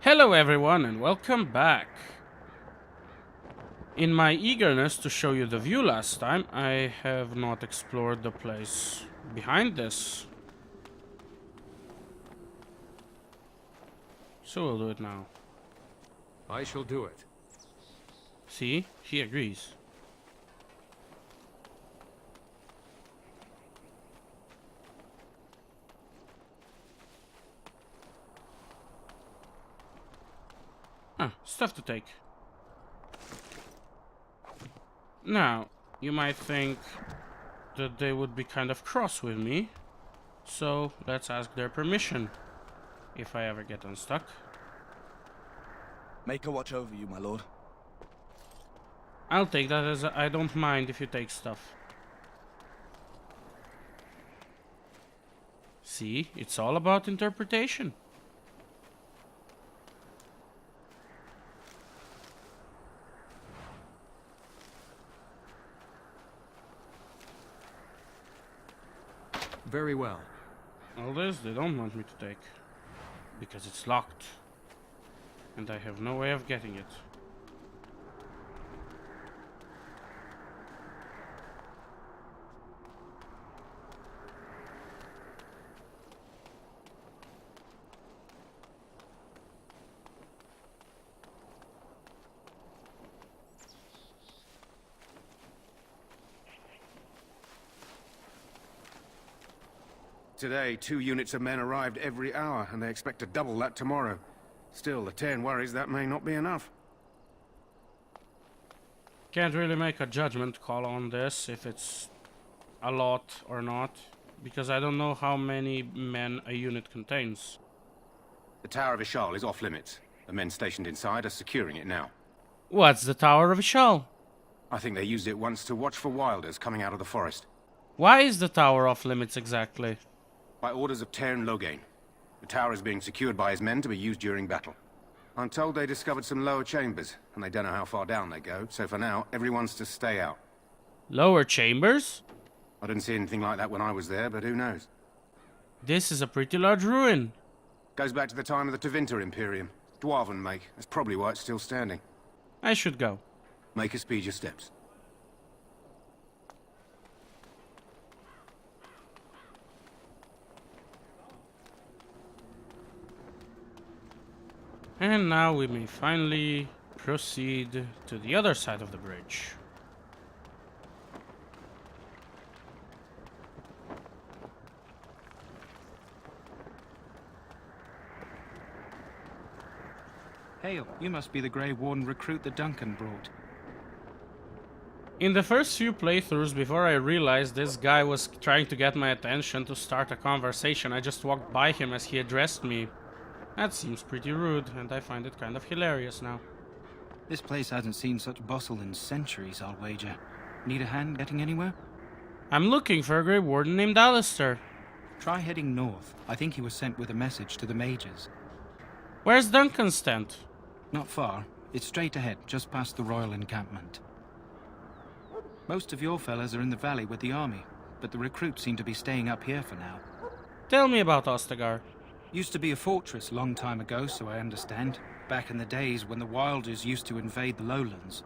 Hello everyone and welcome back. In my eagerness to show you the view last time, I have not explored the place behind this. So we'll do it now. I shall do it. See? He agrees. Stuff to take. Now, you might think that they would be kind of cross with me, so let's ask their permission if I ever get unstuck. Make a watch over you, my lord. I'll take that as I don't mind if you take stuff. See, it's all about interpretation. Very well. All this they don't want me to take, because it's locked, and I have no way of getting it. Today, 2 units of men arrived every hour, and they expect to double that tomorrow. Still, the Terran worries that may not be enough. Can't really make a judgment call on this, if it's a lot or not, because I don't know how many men a unit contains. The Tower of Ishal is off limits. The men stationed inside are securing it now. What's the Tower of Ishal? I think they used it once to watch for wilders coming out of the forest. Why is the tower off limits exactly? By orders of Terran Logain. The tower is being secured by his men to be used during battle. I'm told they discovered some lower chambers, and they don't know how far down they go, so for now, everyone's to stay out. Lower chambers? I didn't see anything like that when I was there, but who knows? This is a pretty large ruin. Goes back to the time of the Tevinter Imperium. Dwarven make. That's probably why it's still standing. I should go. Make a speed your steps. And now we may finally proceed to the other side of the bridge. Hail, you must be the Grey Warden recruit that Duncan brought. In the first few playthroughs, before I realized this guy was trying to get my attention to start a conversation, I just walked by him as he addressed me. That seems pretty rude, and I find it kind of hilarious now. This place hasn't seen such bustle in centuries, I'll wager. Need a hand getting anywhere? I'm looking for a Grey Warden named Alistair. Try heading north. I think he was sent with a message to the mages. Where's Duncan's tent? Not far. It's straight ahead, just past the royal encampment. Most of your fellas are in the valley with the army, but the recruits seem to be staying up here for now. Tell me about Ostagar. Used to be a fortress long time ago, so I understand. Back in the days when the Wilders used to invade the lowlands.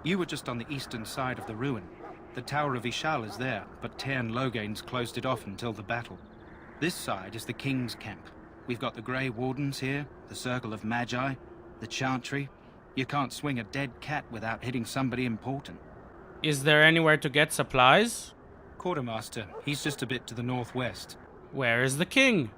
You were just on the eastern side of the ruin. The Tower of Ishal is there, but Terran Logain's closed it off until the battle. This side is the King's camp. We've got the Grey Wardens here, the Circle of Magi, the Chantry. You can't swing a dead cat without hitting somebody important. Is there anywhere to get supplies? Quartermaster, he's just a bit to the northwest. Where is the king?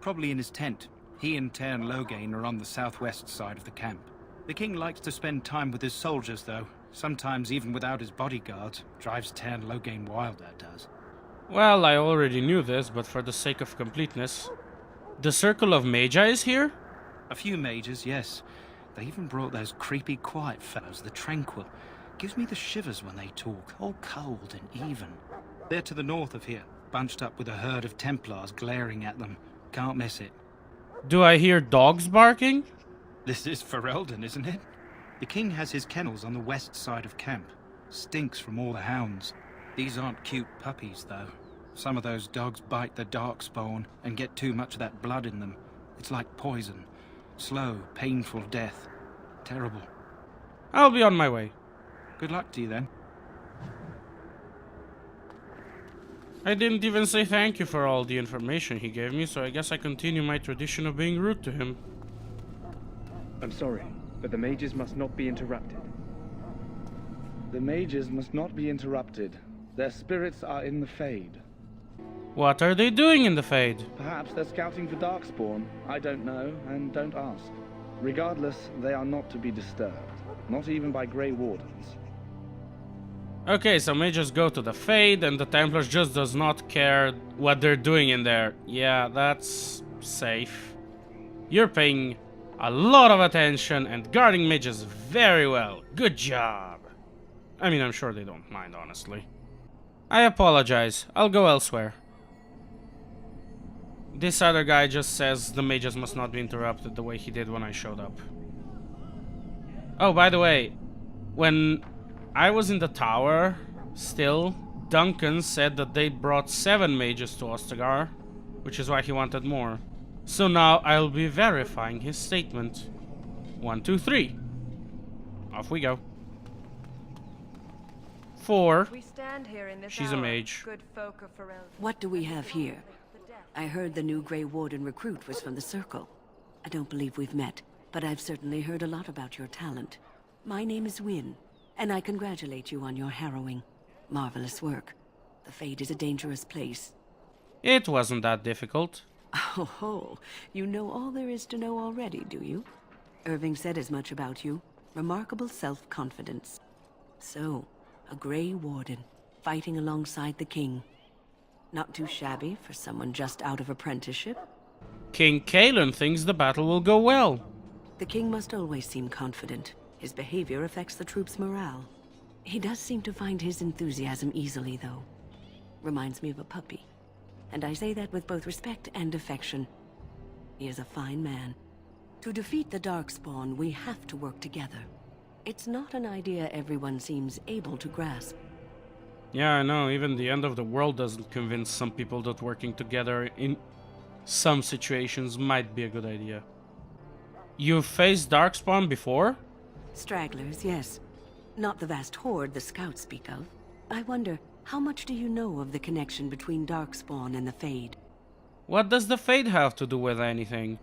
Probably in his tent. He and Terran Logain are on the southwest side of the camp. The king likes to spend time with his soldiers, though. Sometimes even without his bodyguards. Drives Terran Logain wild, that does. Well, I already knew this, but for the sake of completeness. The Circle of Magi is here? A few mages, yes. They even brought those creepy quiet fellows, the Tranquil. Gives me the shivers when they talk, all cold and even. They're to the north of here, bunched up with a herd of Templars glaring at them. Can't miss it. Do I hear dogs barking? This is Ferelden, isn't it? The king has his kennels on the west side of camp. Stinks from all the hounds. These aren't cute puppies, though. Some of those dogs bite the darkspawn and get too much of that blood in them. It's like poison. Slow, painful death. Terrible. I'll be on my way. Good luck to you then. I didn't even say thank you for all the information he gave me, so I guess I continue my tradition of being rude to him. I'm sorry, but the mages must not be interrupted. The mages must not be interrupted. Their spirits are in the Fade. What are they doing in the Fade? Perhaps they're scouting for Darkspawn. I don't know, and don't ask. Regardless, they are not to be disturbed. Not even by Grey Wardens. Okay, so mages go to the Fade, and the Templars just does not care what they're doing in there. Yeah, that's safe. You're paying a lot of attention and guarding mages very well. Good job. I mean, I'm sure they don't mind, honestly. I apologize. I'll go elsewhere. This other guy just says the mages must not be interrupted the way he did when I showed up. Oh, by the way, when I was in the tower, still, Duncan said that they brought 7 mages to Ostagar, which is why he wanted more. So now I'll be verifying his statement. 1, 2, 3. Off we go. 4. We stand here in this She's a hour, mage. good folk of Pharrell. What do we have here? I heard the new Grey Warden recruit was from the Circle. I don't believe we've met, but I've certainly heard a lot about your talent. My name is Wherein, and I congratulate you on your harrowing, marvelous work. The Fade is a dangerous place. It wasn't that difficult. Oh ho, you know all there is to know already, do you? Irving said as much about you. Remarkable self-confidence. So, a Grey Warden, fighting alongside the King. Not too shabby for someone just out of apprenticeship. King Kalen thinks the battle will go well. The King must always seem confident. His behavior affects the troops' morale. He does seem to find his enthusiasm easily, though. Reminds me of a puppy. And I say that with both respect and affection. He is a fine man. To defeat the Darkspawn, we have to work together. It's not an idea everyone seems able to grasp. Yeah, I know, even the end of the world doesn't convince some people that working together in some situations might be a good idea. You've faced Darkspawn before? Stragglers, yes. Not the vast horde the scouts speak of. I wonder, how much do you know of the connection between Darkspawn and the Fade? What does the Fade have to do with anything?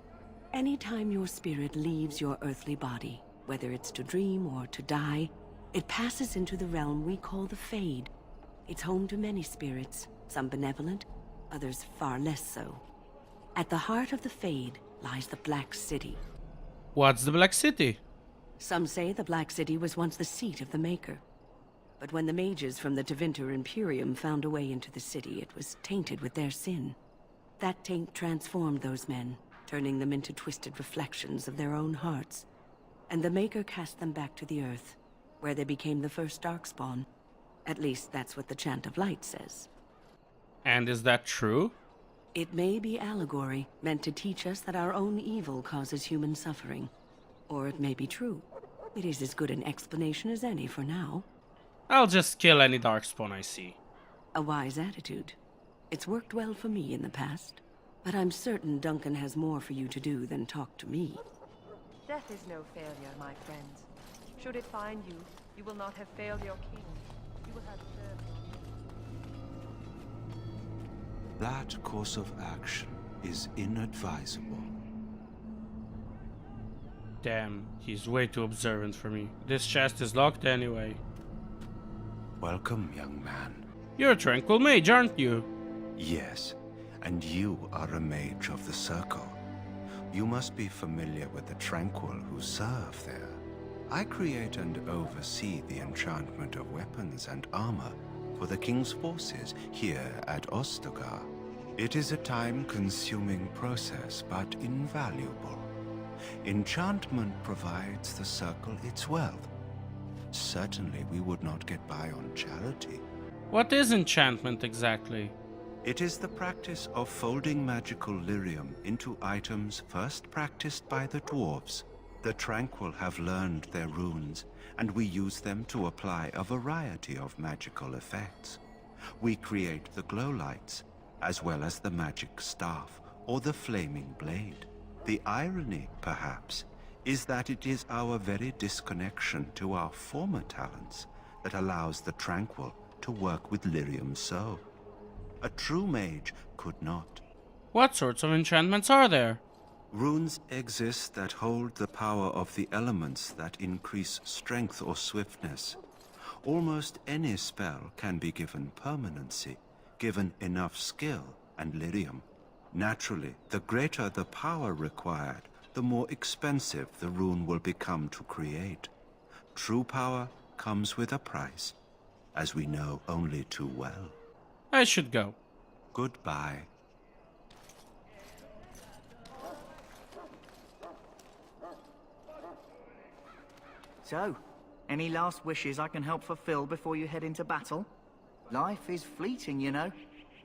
Anytime your spirit leaves your earthly body, whether it's to dream or to die, it passes into the realm we call the Fade. It's home to many spirits, some benevolent, others far less so. At the heart of the Fade lies the Black City. What's the Black City? Some say the Black City was once the seat of the Maker. But when the mages from the Tevinter Imperium found a way into the city, it was tainted with their sin. That taint transformed those men, turning them into twisted reflections of their own hearts. And the Maker cast them back to the Earth, where they became the first Darkspawn. At least that's what the Chant of Light says. And is that true? It may be allegory, meant to teach us that our own evil causes human suffering. Or it may be true. It is as good an explanation as any for now. I'll just kill any Darkspawn I see. A wise attitude. It's worked well for me in the past. But I'm certain Duncan has more for you to do than talk to me. Death is no failure, my friends. Should it find you, you will not have failed your king. You will have served your That course of action is inadvisable. Damn, he's way too observant for me. This chest is locked anyway. Welcome, young man. You're a tranquil mage, aren't you? Yes, and you are a mage of the Circle. You must be familiar with the Tranquil who serve there. I create and oversee the enchantment of weapons and armor for the King's forces here at Ostagar. It is a time-consuming process, but invaluable. Enchantment provides the Circle its wealth. Certainly we would not get by on charity. What is enchantment exactly? It is the practice of folding magical lyrium into items first practiced by the dwarves. The Tranquil have learned their runes, and we use them to apply a variety of magical effects. We create the glow lights, as well as the magic staff or the flaming blade. The irony, perhaps, is that it is our very disconnection to our former talents that allows the Tranquil to work with lyrium so. A true mage could not. What sorts of enchantments are there? Runes exist that hold the power of the elements that increase strength or swiftness. Almost any spell can be given permanency, given enough skill and lyrium. Naturally, the greater the power required, the more expensive the rune will become to create. True power comes with a price, as we know only too well. I should go. Goodbye. So, any last wishes I can help fulfill before you head into battle? Life is fleeting, you know.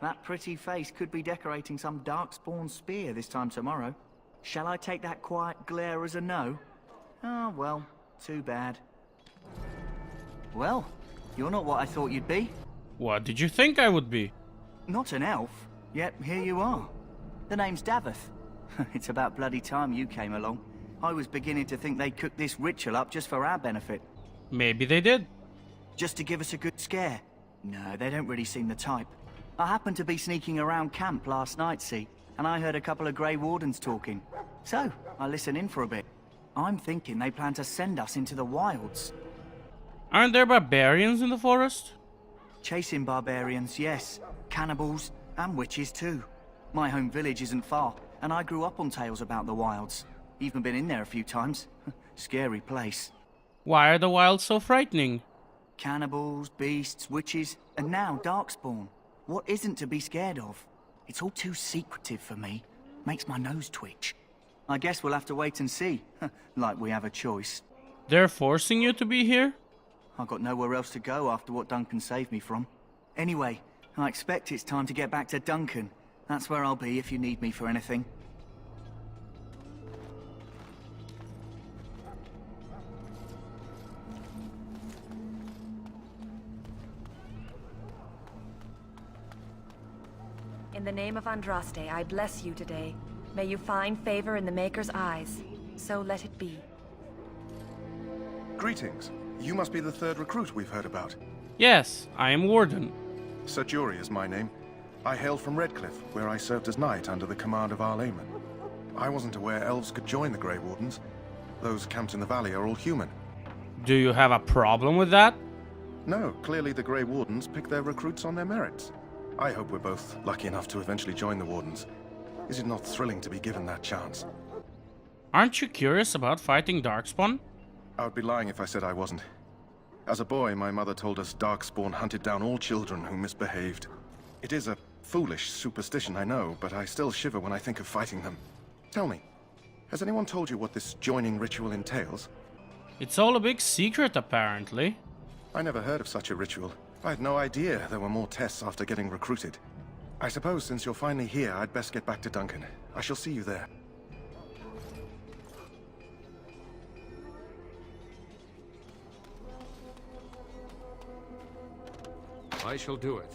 That pretty face could be decorating some darkspawn spear this time tomorrow. Shall I take that quiet glare as a no? Oh, well, too bad. Well, you're not what I thought you'd be. What did you think I would be? Not an elf, yet here you are. The name's Daveth. It's about bloody time you came along. I was beginning to think they'd cooked this ritual up just for our benefit. Maybe they did. Just to give us a good scare. No, they don't really seem the type. I happened to be sneaking around camp last night, see, and I heard a couple of Grey Wardens talking. So, I listened in for a bit. I'm thinking they plan to send us into the wilds. Aren't there barbarians in the forest? Chasing barbarians, yes. Cannibals, and witches too. My home village isn't far, and I grew up on tales about the wilds. Even been in there a few times. Scary place. Why are the wilds so frightening? Cannibals, beasts, witches, and now darkspawn. What isn't to be scared of? It's all too secretive for me. Makes my nose twitch. I guess we'll have to wait and see. Like we have a choice. They're forcing you to be here? I've got nowhere else to go after what Duncan saved me from. Anyway, I expect it's time to get back to Duncan. That's where I'll be if you need me for anything. In the name of Andraste, I bless you today. May you find favor in the Maker's eyes. So let it be. Greetings. You must be the third recruit we've heard about. Yes, I am Warden. Sir Jury is my name. I hail from Redcliffe, where I served as knight under the command of Arl Eamon. I wasn't aware elves could join the Grey Wardens. Those camped in the valley are all human. Do you have a problem with that? No, clearly the Grey Wardens pick their recruits on their merits. I hope we're both lucky enough to eventually join the Wardens. Is it not thrilling to be given that chance? Aren't you curious about fighting Darkspawn? I would be lying if I said I wasn't. As a boy, my mother told us Darkspawn hunted down all children who misbehaved. It is a foolish superstition, I know, but I still shiver when I think of fighting them. Tell me, has anyone told you what this joining ritual entails? It's all a big secret, apparently. I never heard of such a ritual. I had no idea there were more tests after getting recruited. I suppose since you're finally here, I'd best get back to Duncan. I shall see you there. I shall do it.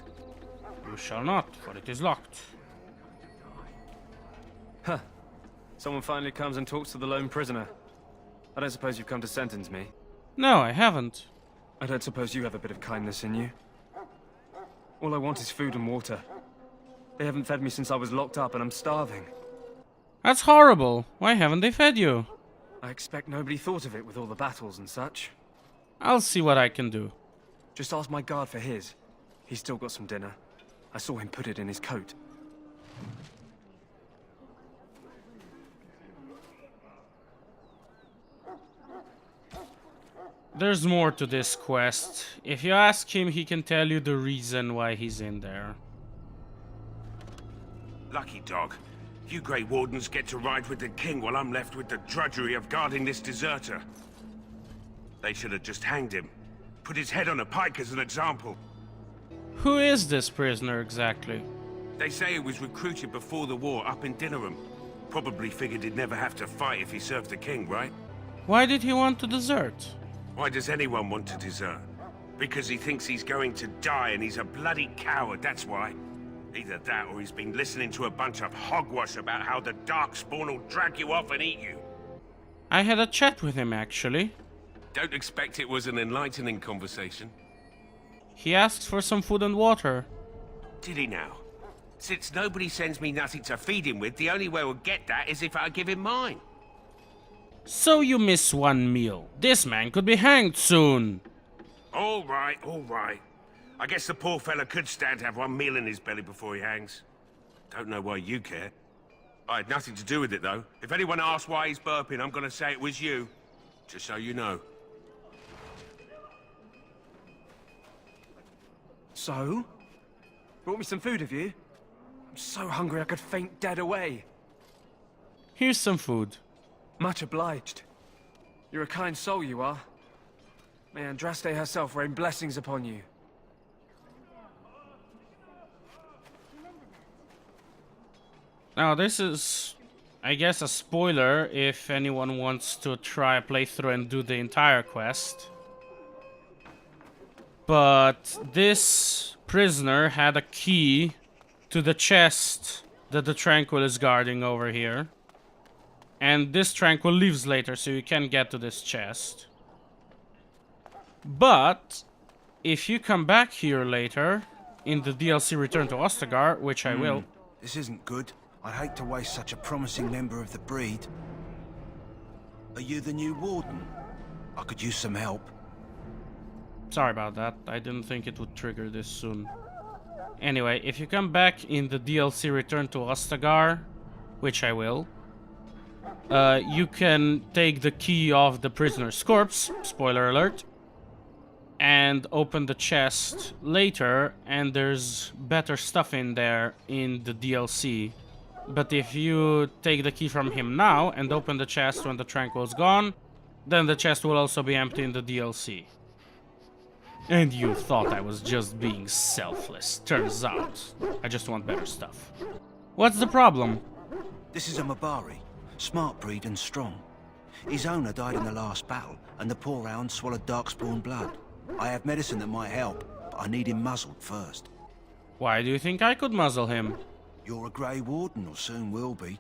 You shall not, for it is locked. Huh. Someone finally comes and talks to the lone prisoner. I don't suppose you've come to sentence me. No, I haven't. I don't suppose you have a bit of kindness in you. All I want is food and water. They haven't fed me since I was locked up and I'm starving. That's horrible. Why haven't they fed you? I expect nobody thought of it with all the battles and such. I'll see what I can do. Just ask my guard for his. He's still got some dinner. I saw him put it in his coat. There's more to this quest. If you ask him, he can tell you the reason why he's in there. Lucky dog. You Grey Wardens get to ride with the king while I'm left with the drudgery of guarding this deserter. They should have just hanged him. Put his head on a pike as an example. Who is this prisoner exactly? They say he was recruited before the war up in Dinnerham. Probably figured he'd never have to fight if he served the king, right? Why did he want to desert? Why does anyone want to desert? Because he thinks he's going to die and he's a bloody coward, that's why. Either that or he's been listening to a bunch of hogwash about how the Darkspawn will drag you off and eat you. I had a chat with him, actually. Don't expect it was an enlightening conversation. He asked for some food and water. Did he now? Since nobody sends me nothing to feed him with, the only way we'll get that is if I give him mine. So you miss one meal. This man could be hanged soon. All right, all right. I guess the poor fella could stand to have one meal in his belly before he hangs. Don't know why you care. I had nothing to do with it, though. If anyone asks why he's burping, I'm gonna say it was you. Just so you know. So? Brought me some food, have you? I'm so hungry I could faint dead away. Here's some food. Much obliged. You're a kind soul, you are. May Andraste herself rain blessings upon you. Now this is, I guess, a spoiler if anyone wants to try a playthrough and do the entire quest. But this prisoner had a key to the chest that the Tranquil is guarding over here. And this Tranquil leaves later, so you can get to this chest. But if you come back here later, in the DLC Return to Ostagar, which I will... This isn't good. I'd hate to waste such a promising member of the breed. Are you the new warden? I could use some help. Sorry about that. I didn't think it would trigger this soon. Anyway, if you come back in the DLC Return to Ostagar, which I will, you can take the key of the prisoner's corpse, spoiler alert, and open the chest later, and there's better stuff in there in the DLC. But if you take the key from him now and open the chest when the Tranquil's gone, then the chest will also be empty in the DLC. And you thought I was just being selfless. Turns out, I just want better stuff. What's the problem? This is a Mabari. Smart breed and strong. His owner died in the last battle, and the poor hound swallowed Darkspawn blood. I have medicine that might help, but I need him muzzled first. Why do you think I could muzzle him? You're a Grey Warden, or soon will be.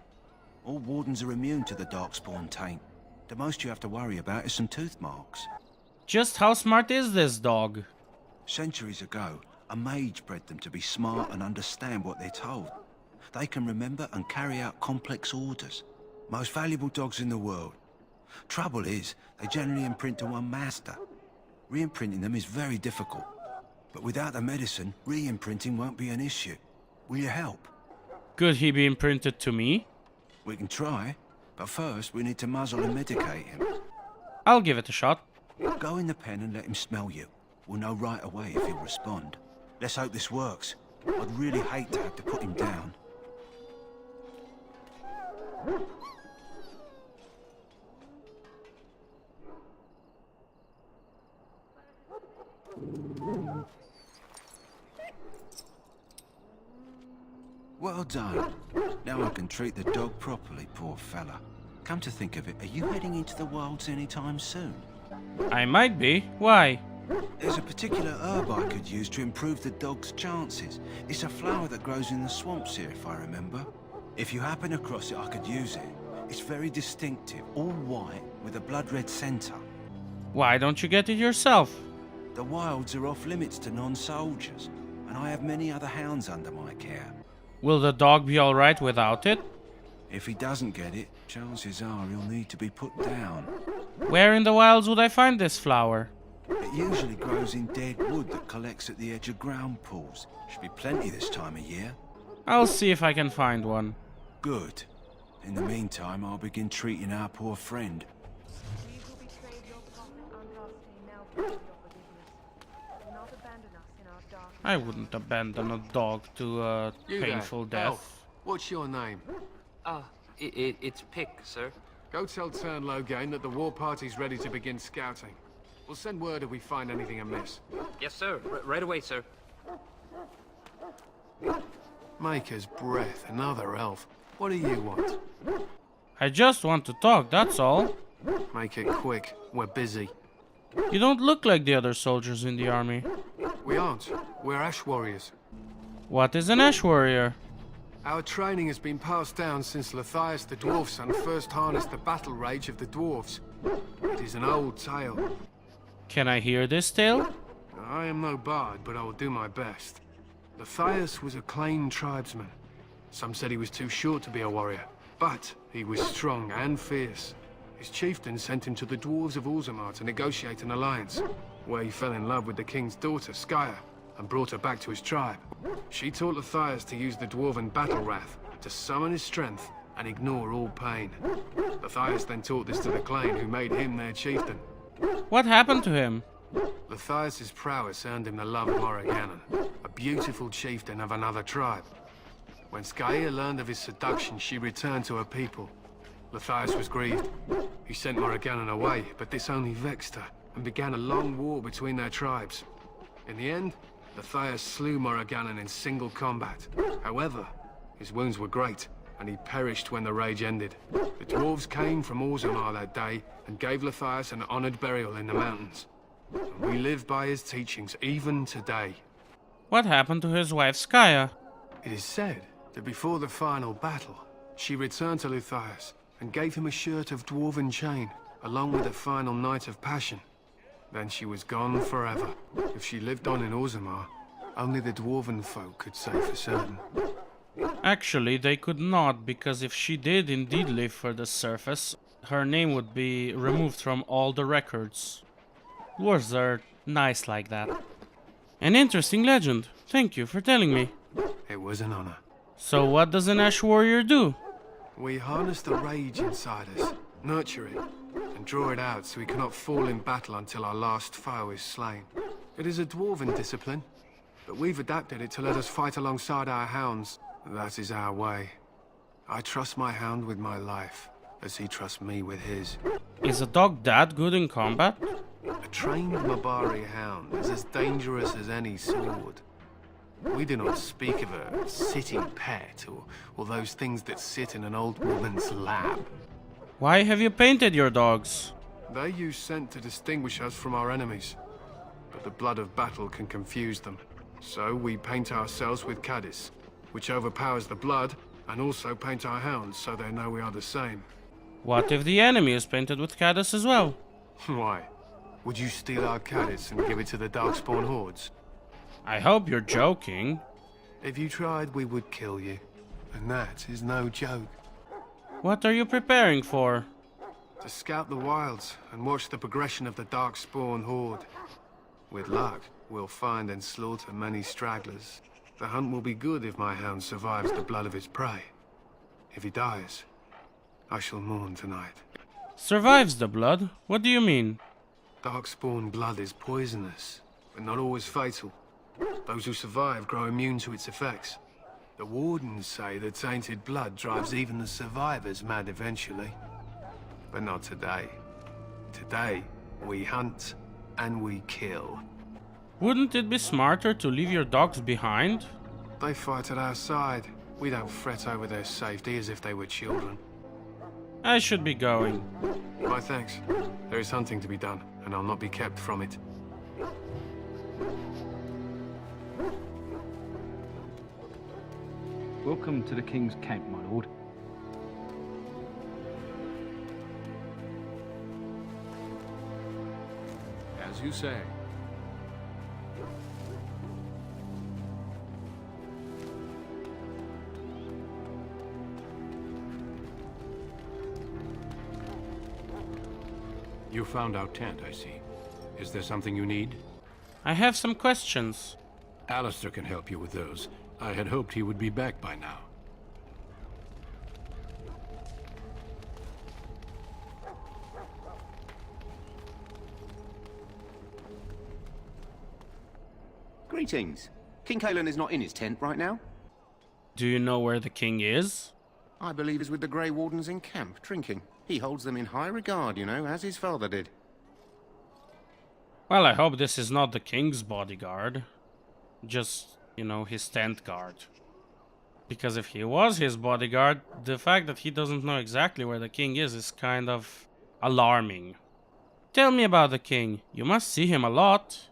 All Wardens are immune to the Darkspawn taint. The most you have to worry about is some tooth marks. Just how smart is this dog? Centuries ago, a mage bred them to be smart and understand what they're told. They can remember and carry out complex orders. Most valuable dogs in the world. Trouble is, they generally imprint to one master. Re-imprinting them is very difficult. But without the medicine, re-imprinting won't be an issue. Will you help? Could he be imprinted to me? We can try, but first we need to muzzle and medicate him. I'll give it a shot. Go in the pen and let him smell you. We'll know right away if he'll respond. Let's hope this works. I'd really hate to have to put him down. Well done. Now I can treat the dog properly, poor fella. Come to think of it, are you heading into the wilds anytime soon? I might be. Why? There's a particular herb I could use to improve the dog's chances. It's a flower that grows in the swamps here, if I remember. If you happen across it, I could use it. It's very distinctive, all white, with a blood-red center. Why don't you get it yourself? The wilds are off limits to non-soldiers, and I have many other hounds under my care. Will the dog be alright without it? If he doesn't get it, chances are he'll need to be put down. Where in the wilds would I find this flower? It usually grows in dead wood that collects at the edge of ground pools. Should be plenty this time of year. I'll see if I can find one. Good. In the meantime, I'll begin treating our poor friend. We who betrayed your prophet Andraste now pray your forgiveness. Do not abandon us in our dark. I wouldn't abandon a dog to a You painful there, death. elf. What's your name? It's Pick, sir. Go tell Tern Logain that the war party's ready to begin scouting. We'll send word if we find anything amiss. Yes, sir. Right away, sir. Maker's breath, another elf. What do you want? I just want to talk, that's all. Make it quick. We're busy. You don't look like the other soldiers in the army. We aren't. We're Ash Warriors. What is an Ash Warrior? Our training has been passed down since Matthias the Dwarf Son first harnessed the battle rage of the dwarves. It is an old tale. Can I hear this tale? I am no bard, but I will do my best. Matthias was a Clane tribesman. Some said he was too short to be a warrior, but he was strong and fierce. His chieftain sent him to the dwarves of Orzammar to negotiate an alliance, where he fell in love with the king's daughter, Skya, and brought her back to his tribe. She taught Matthias to use the dwarven battle wrath to summon his strength and ignore all pain. Matthias then taught this to the Clane, who made him their chieftain. What happened to him? Matthias's prowess earned him the love of Morrigannon, a beautiful chieftain of another tribe. When Skya learned of his seduction, she returned to her people. Matthias was grieved. He sent Morrigannon away, but this only vexed her, and began a long war between their tribes. In the end, Matthias slew Morrigannon in single combat. However, his wounds were great, and he perished when the rage ended. The dwarves came from Orzammar that day, and gave Matthias an honored burial in the mountains. And we live by his teachings even today. What happened to his wife Skya? It is said that before the final battle, she returned to Matthias and gave him a shirt of dwarven chain, along with a final night of passion. Then she was gone forever. If she lived on in Orzammar, only the dwarven folk could say for certain. Actually, they could not, because if she did indeed live for the surface, her name would be removed from all the records. Dwarves are nice like that. An interesting legend. Thank you for telling me. It was an honor. So what does an Ash Warrior do? We harness the rage inside us, nurture it, and draw it out so we cannot fall in battle until our last foe is slain. It is a dwarven discipline, but we've adapted it to let us fight alongside our hounds. That is our way. I trust my hound with my life, as he trusts me with his. Is a dog that good in combat? A trained Mabari hound is as dangerous as any sword. We do not speak of a city pet, or those things that sit in an old woman's lap. Why have you painted your dogs? They use scent to distinguish us from our enemies, but the blood of battle can confuse them. So we paint ourselves with caddis, which overpowers the blood, and also paint our hounds so they know we are the same. What if the enemy is painted with caddis as well? Why? Would you steal our caddis and give it to the Darkspawn hordes? I hope you're joking. If you tried, we would kill you. And that is no joke. What are you preparing for? To scout the wilds and watch the progression of the Darkspawn horde. With luck, we'll find and slaughter many stragglers. The hunt will be good if my hound survives the blood of his prey. If he dies, I shall mourn tonight. Survives the blood? What do you mean? Darkspawn blood is poisonous, but not always fatal. Those who survive grow immune to its effects. The wardens say that tainted blood drives even the survivors mad eventually. But not today. Today, we hunt and we kill. Wouldn't it be smarter to leave your dogs behind? They fight at our side. We don't fret over their safety as if they were children. I should be going. My thanks. There is hunting to be done, and I'll not be kept from it. Welcome to the King's Camp, my lord. As you say. You found our tent, I see. Is there something you need? I have some questions. Alistair can help you with those. I had hoped he would be back by now. Greetings. King Kalen is not in his tent right now. Do you know where the king is? I believe he's with the Grey Wardens in camp, drinking. He holds them in high regard, you know, as his father did. Well, I hope this is not the king's bodyguard. Just, you know, his tent guard. Because if he was his bodyguard, the fact that he doesn't know exactly where the king is kind of alarming. Tell me about the king. You must see him a lot.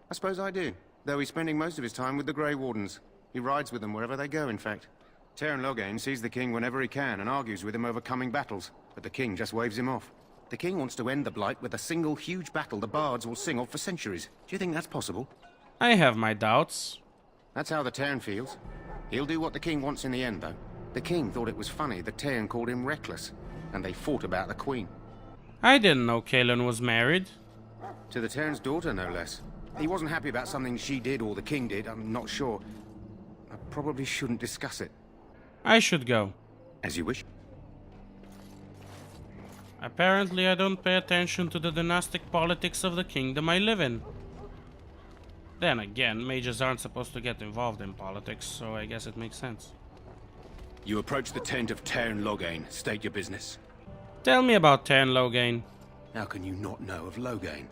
I suppose I do, though he's spending most of his time with the Grey Wardens. He rides with them wherever they go, in fact. Teyrn Loghain sees the king whenever he can and argues with him over coming battles, but the king just waves him off. The king wants to end the Blight with a single huge battle the bards will sing of for centuries. Do you think that's possible? I have my doubts. That's how the Teyrn feels. He'll do what the king wants in the end, though. The king thought it was funny that Teyrn called him reckless, and they fought about the queen. I didn't know Cailan was married. To the Teyrn's daughter, no less. He wasn't happy about something she did or the king did, I'm not sure. I probably shouldn't discuss it. I should go. As you wish. Apparently I don't pay attention to the dynastic politics of the kingdom I live in. Then again, mages aren't supposed to get involved in politics, so I guess it makes sense. You approach the tent of Teyrn Loghain. State your business. Tell me about Teyrn Loghain. How can you not know of Loghain?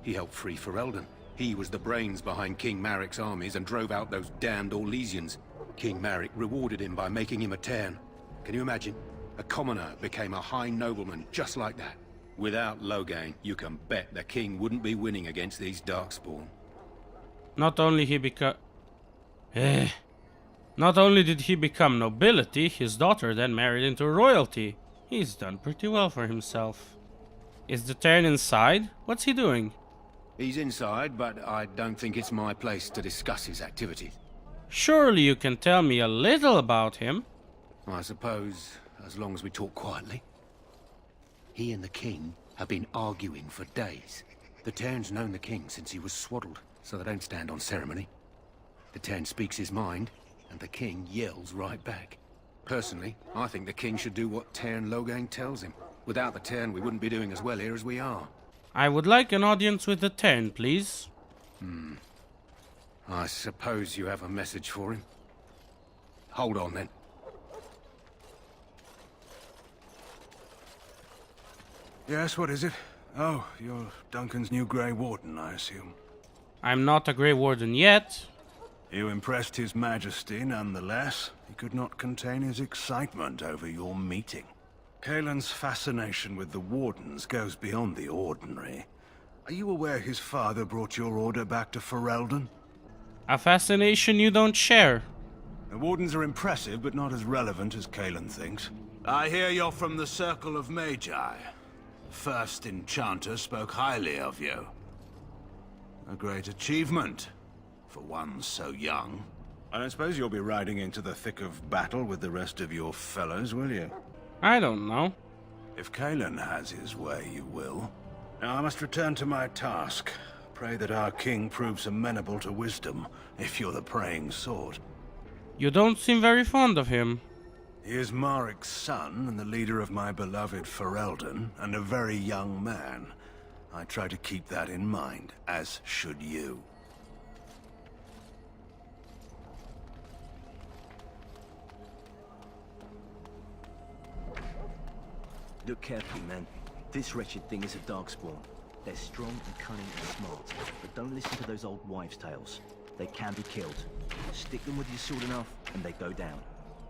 He helped free Ferelden. He was the brains behind King Maric's armies and drove out those damned Orlesians. King Maric rewarded him by making him a Teyrn. Can you imagine? A commoner became a high nobleman just like that. Without Loghain, you can bet the king wouldn't be winning against these Darkspawn. Not only did he become nobility, his daughter then married into royalty. He's done pretty well for himself. Is the Teyrn inside? What's he doing? He's inside, but I don't think it's my place to discuss his activities. Surely you can tell me a little about him. I suppose, as long as we talk quietly. He and the king have been arguing for days. The Teyrn's known the king since he was swaddled, so they don't stand on ceremony. The Teyrn speaks his mind, and the king yells right back. Personally, I think the king should do what Teyrn Loghain tells him. Without the Teyrn, we wouldn't be doing as well here as we are. I would like an audience with the Teyrn, please. I suppose you have a message for him. Hold on, then. Yes, what is it? Oh, you're Duncan's new Grey Warden, I assume. I'm not a Grey Warden yet. You impressed His Majesty, nonetheless. He could not contain his excitement over your meeting. Cailan's fascination with the Wardens goes beyond the ordinary. Are you aware his father brought your order back to Ferelden? A fascination you don't share. The Wardens are impressive, but not as relevant as Cailan thinks. I hear you're from the Circle of Magi. The first enchanter spoke highly of you. A great achievement, for one so young. I don't suppose you'll be riding into the thick of battle with the rest of your fellows, will you? I don't know. If Cailan has his way, you will. Now I must return to my task. Pray that our king proves amenable to wisdom, if you're the praying sort. You don't seem very fond of him. He is Maric's son, and the leader of my beloved Ferelden, and a very young man. I try to keep that in mind, as should you. Look carefully, man. This wretched thing is a Darkspawn. They're strong and cunning and smart, but don't listen to those old wives' tales. They can be killed. Stick them with your sword enough, and they go down.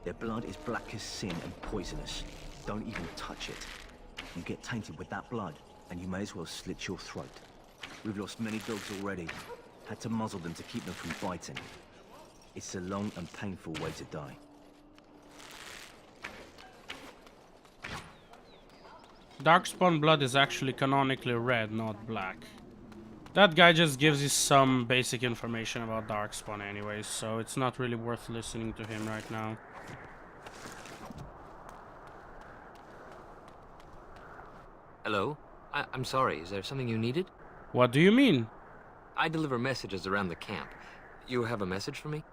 Their blood is black as sin and poisonous. Don't even touch it. You get tainted with that blood, and you may as well slit your throat. We've lost many dogs already. Had to muzzle them to keep them from biting. It's a long and painful way to die. Darkspawn blood is actually canonically red, not black. That guy just gives you some basic information about Darkspawn anyways, so it's not really worth listening to him right now. Hello? I'm sorry, is there something you needed? What do you mean? I deliver messages around the camp. You have a message for me?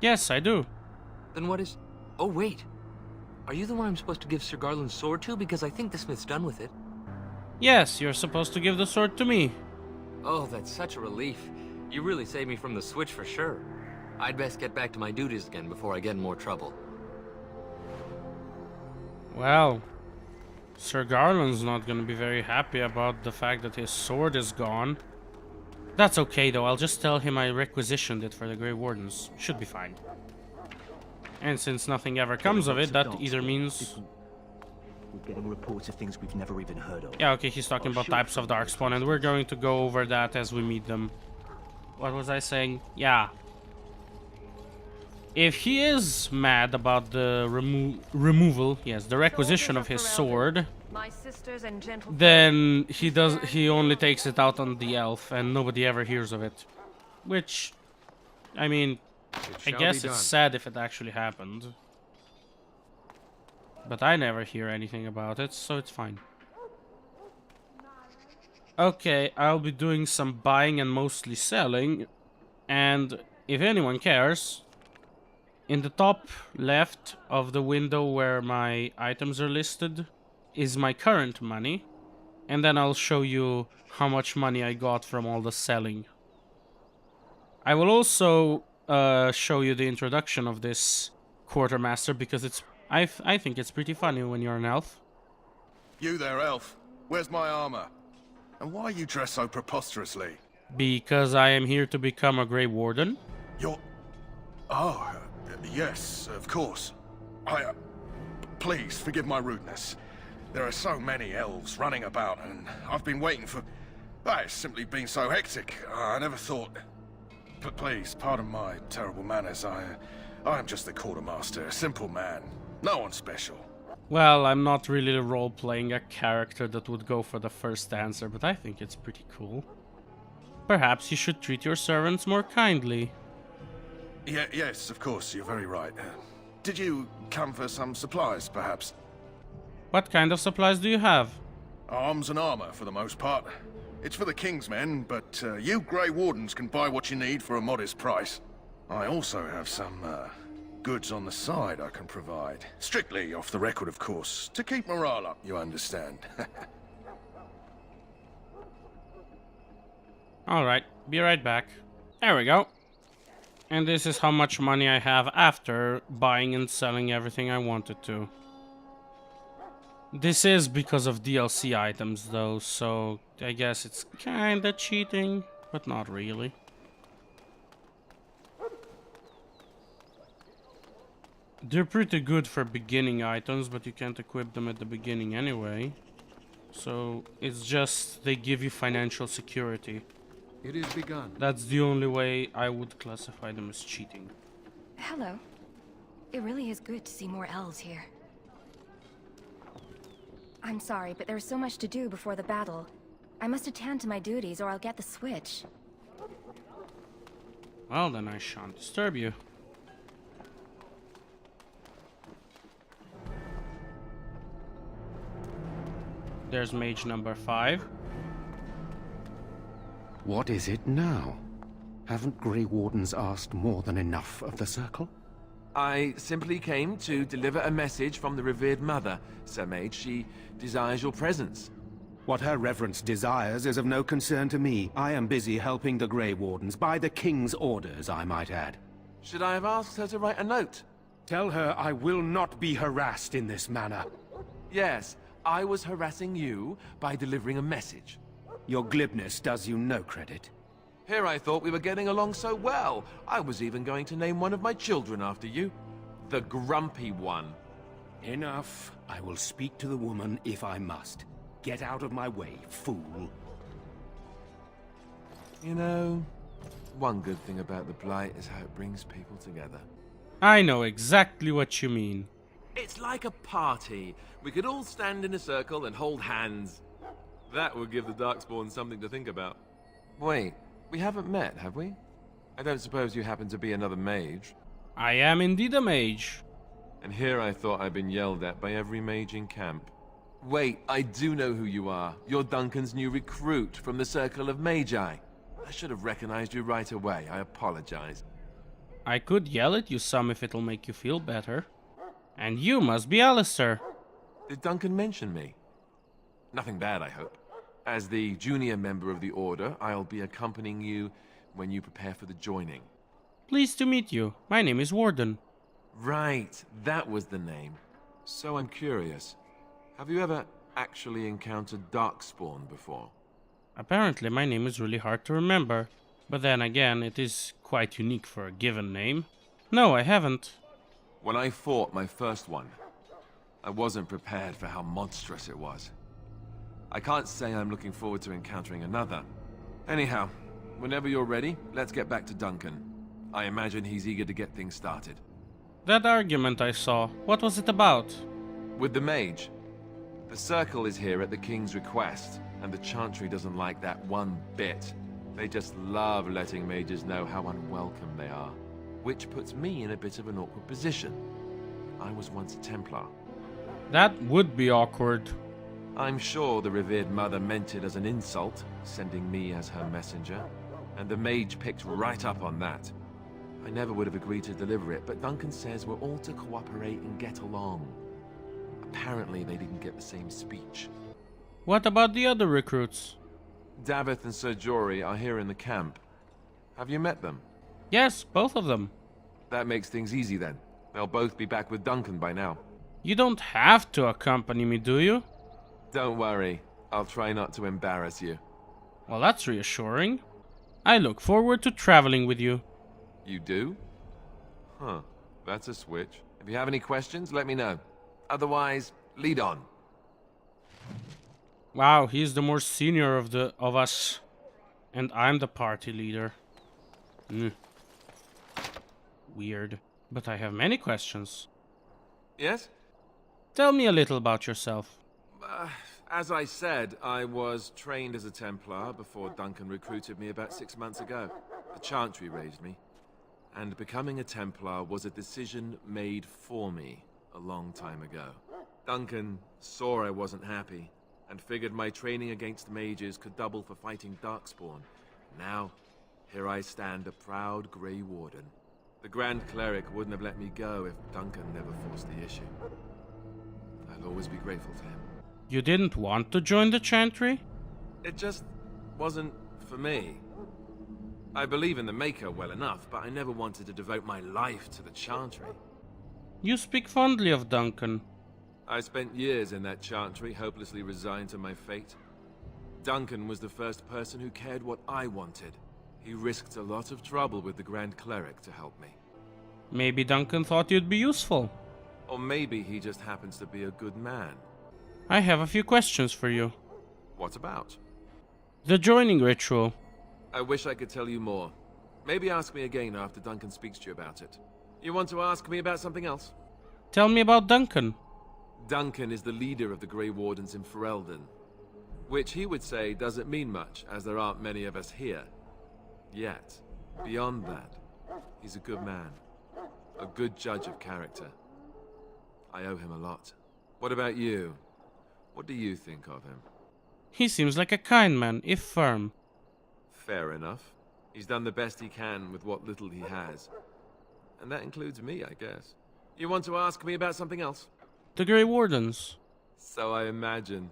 Yes, I do. Then what is... Oh, wait. Are you the one I'm supposed to give Sir Garland's sword to? Because I think the smith's done with it. Yes, you're supposed to give the sword to me. Oh, that's such a relief. You really saved me from the switch for sure. I'd best get back to my duties again before I get in more trouble. Well, Sir Garland's not gonna be very happy about the fact that his sword is gone. That's okay though, I'll just tell him I requisitioned it for the Grey Wardens. Should be fine. And since nothing ever comes of it, that either means... We're getting reports of things we've never even heard of. Yeah, okay, he's talking about types of Darkspawn, and we're going to go over that as we meet them. What was I saying? Yeah. If he is mad about the removal, yes, the requisition of his sword, My sisters and gentle then he only takes it out on the elf and nobody ever hears of it. Which, I mean, I guess it's sad if it actually happened. But I never hear anything about it, so it's fine. Okay, I'll be doing some buying and mostly selling. And if anyone cares, in the top left of the window where my items are listed is my current money. And then I'll show you how much money I got from all the selling. I will also show you the introduction of this quartermaster because it's I think it's pretty funny when you're an elf. You there, elf. Where's my armor? And why are you dressed so preposterously? Because I am here to become a Grey Warden. You're... Oh, yes, of course. Please, forgive my rudeness. There are so many elves running about, and I've been waiting for... It's simply been so hectic. I never thought... But please, pardon my terrible manners. I am just the quartermaster, a simple man. No one special. Well, I'm not really role-playing a character that would go for the first answer, but I think it's pretty cool. Perhaps you should treat your servants more kindly. Yes, of course, you're very right. Did you come for some supplies, perhaps? What kind of supplies do you have? Arms and armor, for the most part. It's for the King's men, but you Grey Wardens can buy what you need for a modest price. I also have some goods on the side I can provide. Strictly off the record, of course. To keep morale up, you understand. Alright, be right back. There we go. And this is how much money I have after buying and selling everything I wanted to. This is because of DLC items though, so I guess it's kinda cheating, but not really. They're pretty good for beginning items, but you can't equip them at the beginning anyway. So it's just they give you financial security. It is begun. That's the only way I would classify them as cheating. Hello. It really is good to see more elves here. I'm sorry, but there's so much to do before the battle. I must attend to my duties or I'll get the switch. Well, then I shan't disturb you. There's mage number 5. What is it now? Haven't Grey Wardens asked more than enough of the Circle? I simply came to deliver a message from the revered mother, Sir Mage. She desires your presence. What her reverence desires is of no concern to me. I am busy helping the Grey Wardens, by the King's orders, I might add. Should I have asked her to write a note? Tell her I will not be harassed in this manner. Yes, I was harassing you by delivering a message. Your glibness does you no credit. Here I thought we were getting along so well. I was even going to name one of my children after you. The Grumpy One. Enough. I will speak to the woman if I must. Get out of my way, fool. You know, one good thing about the Blight is how it brings people together. I know exactly what you mean. It's like a party. We could all stand in a circle and hold hands. That would give the Darkspawn something to think about. Wait, we haven't met, have we? I don't suppose you happen to be another mage? I am indeed a mage. And here I thought I'd been yelled at by every mage in camp. Wait, I do know who you are. You're Duncan's new recruit from the Circle of Magi. I should have recognized you right away. I apologize. I could yell at you some if it'll make you feel better. And you must be Alistair. Did Duncan mention me? Nothing bad, I hope. As the junior member of the Order, I'll be accompanying you when you prepare for the joining. Pleased to meet you. My name is Warden. Right, that was the name. So I'm curious. Have you ever actually encountered Darkspawn before? Apparently my name is really hard to remember. But then again, it is quite unique for a given name. No, I haven't. When I fought my first one, I wasn't prepared for how monstrous it was. I can't say I'm looking forward to encountering another. Anyhow, whenever you're ready, let's get back to Duncan. I imagine he's eager to get things started. That argument I saw, what was it about? With the mage. The Circle is here at the King's request, and the Chantry doesn't like that one bit. They just love letting mages know how unwelcome they are. Which puts me in a bit of an awkward position. I was once a Templar. That would be awkward. I'm sure the revered mother meant it as an insult, sending me as her messenger, and the mage picked right up on that. I never would have agreed to deliver it, but Duncan says we're all to cooperate and get along. Apparently they didn't get the same speech. What about the other recruits? Davith and Sir Jory are here in the camp. Have you met them? Yes, both of them. That makes things easy then. They'll both be back with Duncan by now. You don't have to accompany me, do you? Don't worry. I'll try not to embarrass you. Well, that's reassuring. I look forward to traveling with you. You do? Huh. That's a switch. If you have any questions, let me know. Otherwise, lead on. Wow, he's the more senior of us. And I'm the party leader. Weird. But I have many questions. Yes? Tell me a little about yourself. As I said, I was trained as a Templar before Duncan recruited me about 6 months ago. The Chantry raised me. And becoming a Templar was a decision made for me a long time ago. Duncan saw I wasn't happy, and figured my training against mages could double for fighting Darkspawn. Now, here I stand, a proud Grey Warden. The Grand Cleric wouldn't have let me go if Duncan never forced the issue. I'll always be grateful to him. You didn't want to join the Chantry? It just wasn't for me. I believe in the Maker well enough, but I never wanted to devote my life to the Chantry. You speak fondly of Duncan. I spent years in that Chantry, hopelessly resigned to my fate. Duncan was the first person who cared what I wanted. He risked a lot of trouble with the Grand Cleric to help me. Maybe Duncan thought you'd be useful. Or maybe he just happens to be a good man. I have a few questions for you. What about? The joining ritual. I wish I could tell you more. Maybe ask me again after Duncan speaks to you about it. You want to ask me about something else? Tell me about Duncan. Duncan is the leader of the Grey Wardens in Ferelden. Which he would say doesn't mean much, as there aren't many of us here. Yet, beyond that, he's a good man. A good judge of character. I owe him a lot. What about you? What do you think of him? He seems like a kind man, if firm. Fair enough. He's done the best he can with what little he has. And that includes me, I guess. You want to ask me about something else? The Grey Wardens. So I imagine.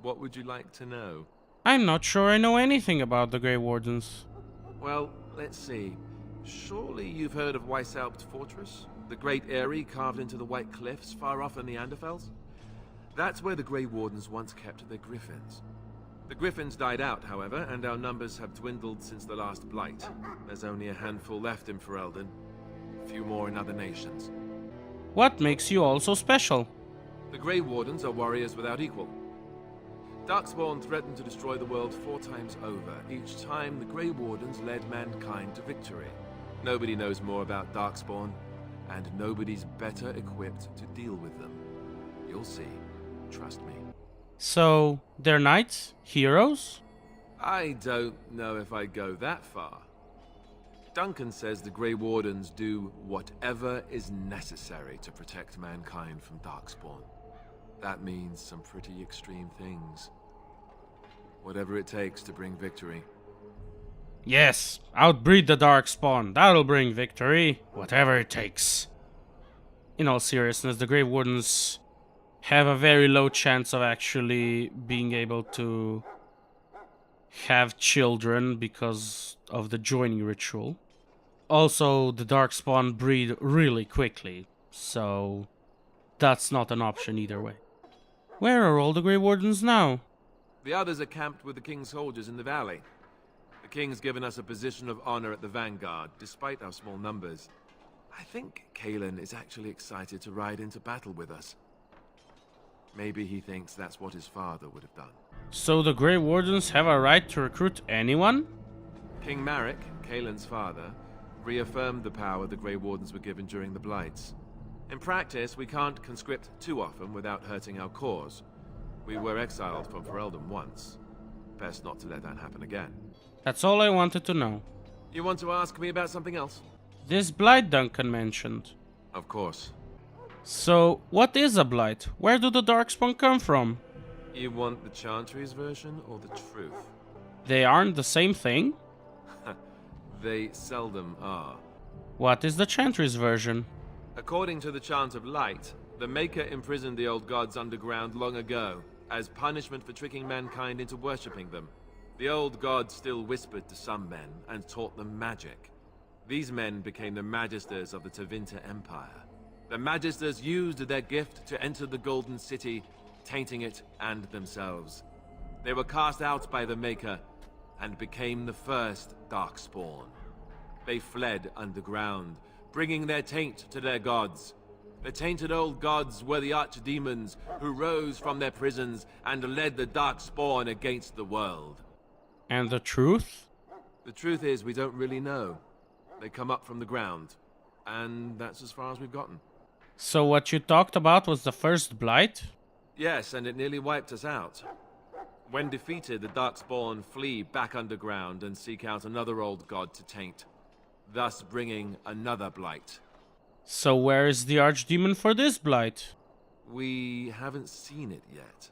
What would you like to know? I'm not sure I know anything about the Grey Wardens. Well, let's see. Surely you've heard of Weishaupt Fortress? The great eyrie carved into the White Cliffs far off in the Anderfels? That's where the Grey Wardens once kept their griffins. The griffins died out, however, and our numbers have dwindled since the last blight. There's only a handful left in Ferelden. A few more in other nations. What makes you all so special? The Grey Wardens are warriors without equal. Darkspawn threatened to destroy the world 4 times over. Each time, the Grey Wardens led mankind to victory. Nobody knows more about Darkspawn, and nobody's better equipped to deal with them. You'll see. Trust me. So, they're knights? Heroes? I don't know if I'd go that far. Duncan says the Grey Wardens do whatever is necessary to protect mankind from Darkspawn. That means some pretty extreme things. Whatever it takes to bring victory. Yes, outbreed the Darkspawn. That'll bring victory. Whatever it takes. In all seriousness, the Grey Wardens have a very low chance of actually being able to have children because of the joining ritual. Also, the Darkspawn breed really quickly, so that's not an option either way. Where are all the Grey Wardens now? The others are camped with the King's soldiers in the valley. The King's given us a position of honor at the vanguard, despite our small numbers. I think Kalen is actually excited to ride into battle with us. Maybe he thinks that's what his father would have done. So the Grey Wardens have a right to recruit anyone? King Marek, Kalen's father, reaffirmed the power the Grey Wardens were given during the Blights. In practice, we can't conscript too often without hurting our cause. We were exiled from Ferelden once. Best not to let that happen again. That's all I wanted to know. You want to ask me about something else? This blight Duncan mentioned. Of course. So, what is a blight? Where do the Darkspawn come from? You want the Chantry's version or the truth? They aren't the same thing? They seldom are. What is the Chantry's version? According to the Chant of Light, the Maker imprisoned the old gods underground long ago, as punishment for tricking mankind into worshipping them. The old gods still whispered to some men and taught them magic. These men became the Magisters of the Tevinter Empire. The Magisters used their gift to enter the Golden City, tainting it and themselves. They were cast out by the Maker and became the first Darkspawn. They fled underground, bringing their taint to their gods. The tainted old gods were the archdemons who rose from their prisons and led the Darkspawn against the world. And the truth? The truth is, we don't really know. They come up from the ground, and that's as far as we've gotten. So what you talked about was the first blight? Yes, and it nearly wiped us out. When defeated, the Darkspawn flee back underground and seek out another old god to taint, thus bringing another blight. So where is the archdemon for this blight? We haven't seen it yet.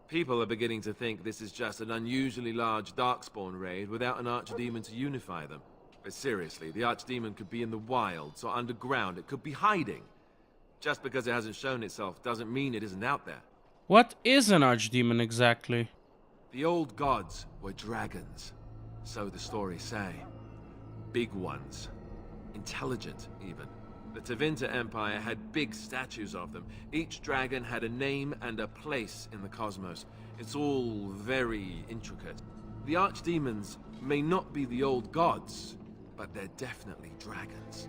People are beginning to think this is just an unusually large Darkspawn raid without an archdemon to unify them. But seriously, the archdemon could be in the wilds or underground. It could be hiding. Just because it hasn't shown itself doesn't mean it isn't out there. What is an archdemon exactly? The old gods were dragons, so the stories say. Big ones. Intelligent, even. The Tevinter Empire had big statues of them. Each dragon had a name and a place in the cosmos. It's all very intricate. The archdemons may not be the old gods, but they're definitely dragons.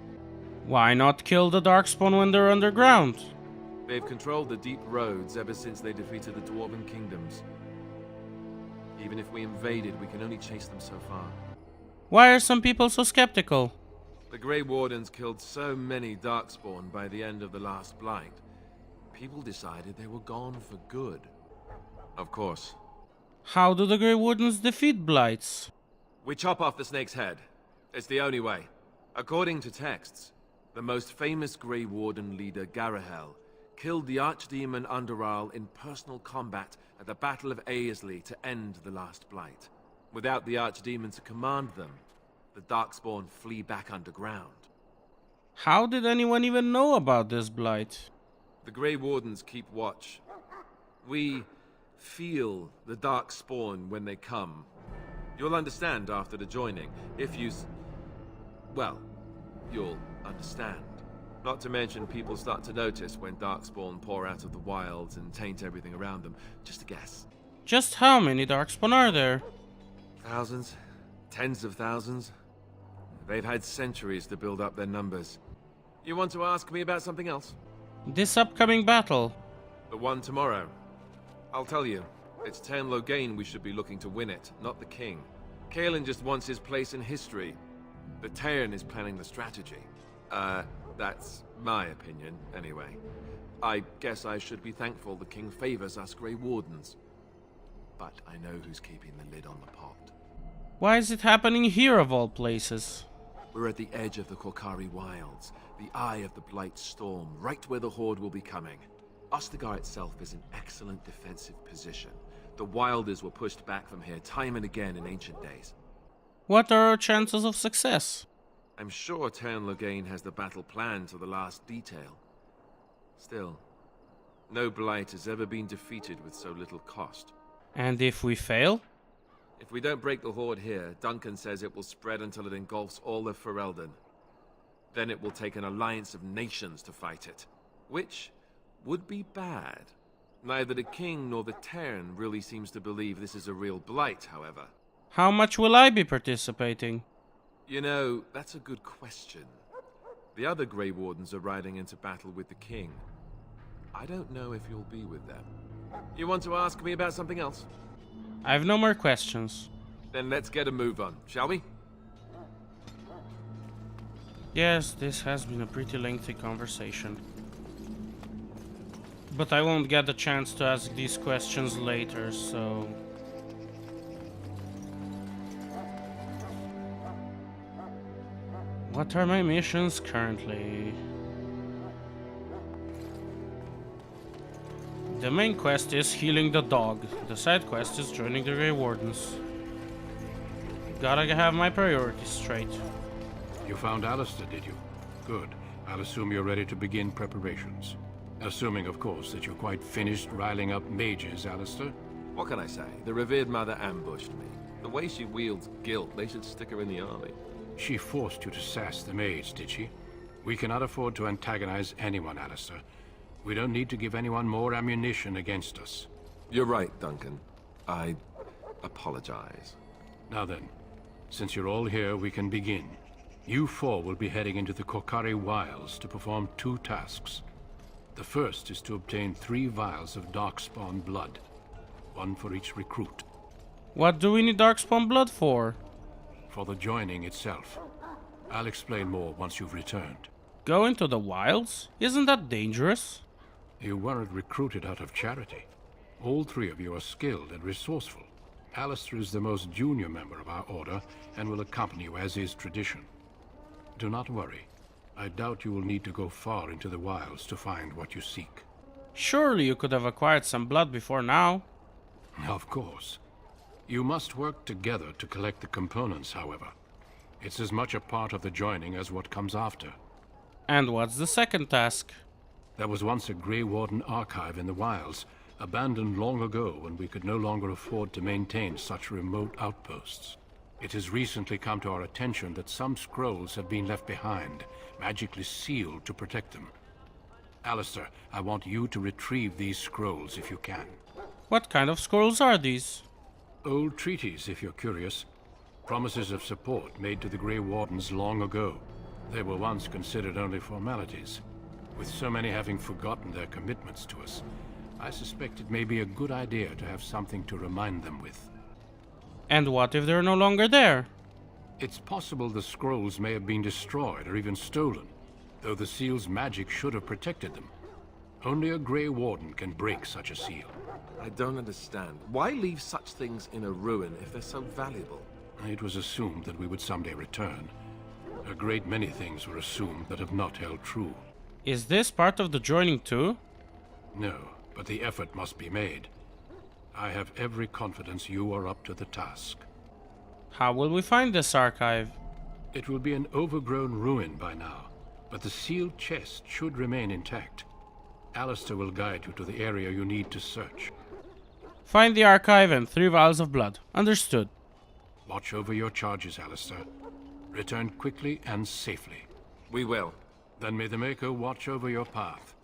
Why not kill the Darkspawn when they're underground? They've controlled the deep roads ever since they defeated the Dwarven kingdoms. Even if we invaded, we can only chase them so far. Why are some people so skeptical? The Grey Wardens killed so many Darkspawn by the end of the last Blight. People decided they were gone for good. Of course. How do the Grey Wardens defeat blights? We chop off the snake's head. It's the only way. According to texts, the most famous Grey Warden leader, Garahel, killed the Archdemon Underal in personal combat at the Battle of Aesley to end the last Blight. Without the Archdemon to command them, the Darkspawn flee back underground. How did anyone even know about this blight? The Grey Wardens keep watch. We feel the Darkspawn when they come. You'll understand after the joining, if you... well, you'll understand. Not to mention people start to notice when Darkspawn pour out of the wilds and taint everything around them. Just a guess. Just how many Darkspawn are there? Thousands? Tens of thousands? They've had centuries to build up their numbers. You want to ask me about something else? This upcoming battle. The one tomorrow. I'll tell you. It's Tern Loghain we should be looking to win it, not the king. Kaelin just wants his place in history. The Tern is planning the strategy. That's my opinion, anyway. I guess I should be thankful the king favors us Grey Wardens. But I know who's keeping the lid on the pot. Why is it happening here of all places? We're at the edge of the Korkari Wilds, the eye of the Blight Storm, right where the Horde will be coming. Ostagar itself is an excellent defensive position. The Wilders were pushed back from here time and again in ancient days. What are our chances of success? I'm sure Tern Loghain has the battle planned to the last detail. Still, no Blight has ever been defeated with so little cost. And if we fail? If we don't break the Horde here, Duncan says it will spread until it engulfs all of Ferelden. Then it will take an alliance of nations to fight it. Which would be bad. Neither the king nor the Tern really seems to believe this is a real blight, however. How much will I be participating? You know, that's a good question. The other Grey Wardens are riding into battle with the king. I don't know if you'll be with them. You want to ask me about something else? I have no more questions. Then let's get a move on, shall we? Yes, this has been a pretty lengthy conversation. But I won't get the chance to ask these questions later, so... What are my missions currently? The main quest is healing the dog. The side quest is joining the Grey Wardens. Gotta have my priorities straight. You found Alistair, did you? Good. I'll assume you're ready to begin preparations. Assuming, of course, that you're quite finished riling up mages, Alistair. What can I say? The revered mother ambushed me. The way she wields guilt, they should stick her in the army. She forced you to sass the mage, did she? We cannot afford to antagonize anyone, Alistair. We don't need to give anyone more ammunition against us. You're right, Duncan. I apologize. Now then, since you're all here, we can begin. You four will be heading into the Korcari Wilds to perform 2 tasks. The first is to obtain 3 vials of Darkspawn blood. 1 for each recruit. What do we need Darkspawn blood for? For the joining itself. I'll explain more once you've returned. Go into the wilds? Isn't that dangerous? You weren't recruited out of charity. All 3 of you are skilled and resourceful. Alistair is the most junior member of our order and will accompany you as is tradition. Do not worry. I doubt you will need to go far into the wilds to find what you seek. Surely you could have acquired some blood before now. Of course. You must work together to collect the components, however. It's as much a part of the joining as what comes after. And what's the second task? There was once a Grey Warden archive in the wilds, abandoned long ago when we could no longer afford to maintain such remote outposts. It has recently come to our attention that some scrolls have been left behind, magically sealed to protect them. Alistair, I want you to retrieve these scrolls if you can. What kind of scrolls are these? Old treaties, if you're curious. Promises of support made to the Grey Wardens long ago. They were once considered only formalities. With so many having forgotten their commitments to us, I suspect it may be a good idea to have something to remind them with. And what if they're no longer there? It's possible the scrolls may have been destroyed or even stolen, though the seal's magic should have protected them. Only a Grey Warden can break such a seal. I don't understand. Why leave such things in a ruin if they're so valuable? It was assumed that we would someday return. A great many things were assumed that have not held true. Is this part of the joining too? No, but the effort must be made. I have every confidence you are up to the task. How will we find this archive? It will be an overgrown ruin by now, but the sealed chest should remain intact. Alistair will guide you to the area you need to search. Find the archive and 3 vials of blood. Understood. Watch over your charges, Alistair. Return quickly and safely. We will. Then may the Maker watch over your path.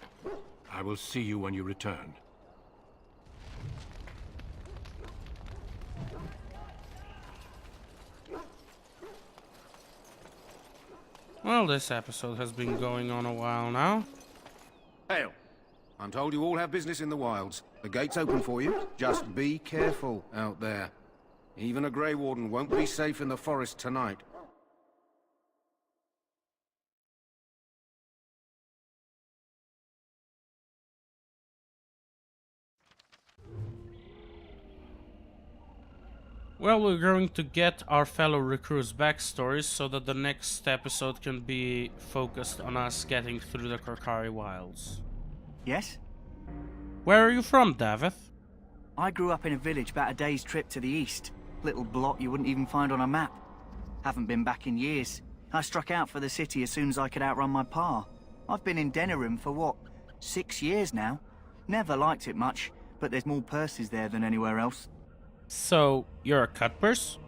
I will see you when you return. Well, this episode has been going on a while now. Hail. I'm told you all have business in the wilds. The gate's open for you. Just be careful out there. Even a Grey Warden won't be safe in the forest tonight. Well, we're going to get our fellow recruits' backstories so that the next episode can be focused on us getting through the Korcari Wilds. Yes? Where are you from, Davith? I grew up in a village about a day's trip to the east. Little blot you wouldn't even find on a map. Haven't been back in years. I struck out for the city as soon as I could outrun my pa. I've been in Denerim for what, 6 years now? Never liked it much, but there's more purses there than anywhere else. So, you're a cutpurse?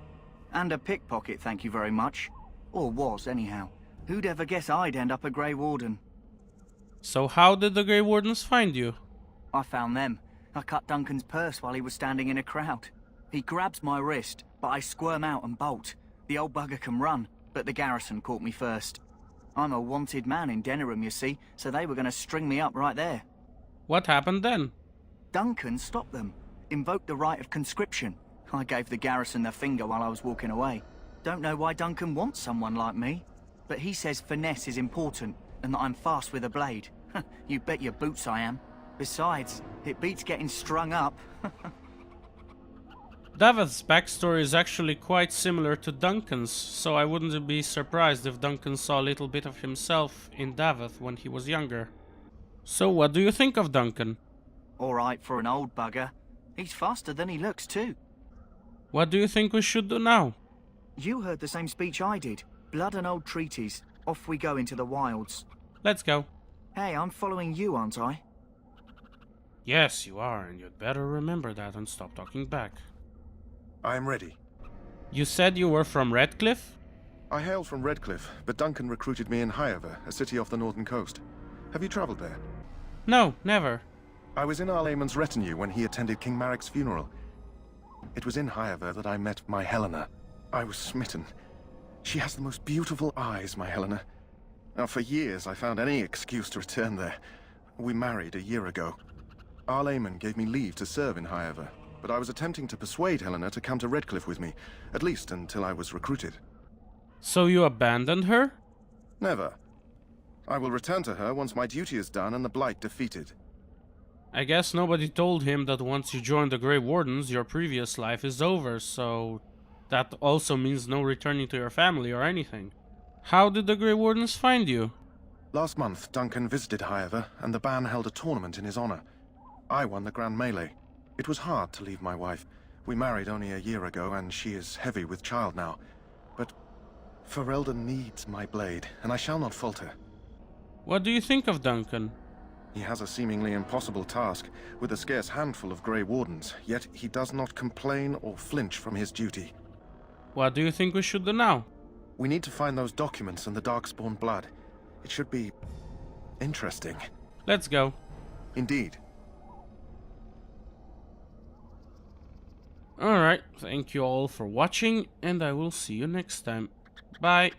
And a pickpocket, thank you very much. Or was, anyhow. Who'd ever guess I'd end up a Grey Warden? So how did the Grey Wardens find you? I found them. I cut Duncan's purse while he was standing in a crowd. He grabs my wrist, but I squirm out and bolt. The old bugger can run, but the garrison caught me first. I'm a wanted man in Denerim, you see, so they were going to string me up right there. What happened then? Duncan stopped them. Invoked the right of conscription. I gave the garrison the finger while I was walking away. Don't know why Duncan wants someone like me. but he says finesse is important and that I'm fast with a blade. You bet your boots I am. Besides, it beats getting strung up. Daveth's backstory is actually quite similar to Duncan's, so I wouldn't be surprised if Duncan saw a little bit of himself in Daveth when he was younger. So what do you think of Duncan? Alright for an old bugger. He's faster than he looks too. What do you think we should do now? You heard the same speech I did. Blood and old treaties. Off we go into the wilds. Let's go. Hey, I'm following you, aren't I? Yes, you are, and you'd better remember that and stop talking back. I am ready. You said you were from Redcliffe? I hail from Redcliffe, but Duncan recruited me in Highover, a city off the northern coast. Have you traveled there? No, never. I was in Arlayman's retinue when he attended King Maric's funeral. It was in Highover that I met my Helena. I was smitten. She has the most beautiful eyes, my Helena. Now, for years I found any excuse to return there. We married a year ago. Arlayman gave me leave to serve in Highover, but I was attempting to persuade Helena to come to Redcliffe with me, at least until I was recruited. So you abandoned her? Never. I will return to her once my duty is done and the Blight defeated. I guess nobody told him that once you join the Grey Wardens, your previous life is over, so that also means no returning to your family or anything. How did the Grey Wardens find you? Last month, Duncan visited Highover, and the band held a tournament in his honor. I won the Grand Melee. It was hard to leave my wife. We married only a year ago, and she is heavy with child now. But Ferelden needs my blade, and I shall not falter. What do you think of Duncan? He has a seemingly impossible task, with a scarce handful of Grey Wardens, yet he does not complain or flinch from his duty. What do you think we should do now? We need to find those documents and the Darkspawn blood. It should be interesting. Let's go. Indeed. Alright, thank you all for watching, and I will see you next time. Bye.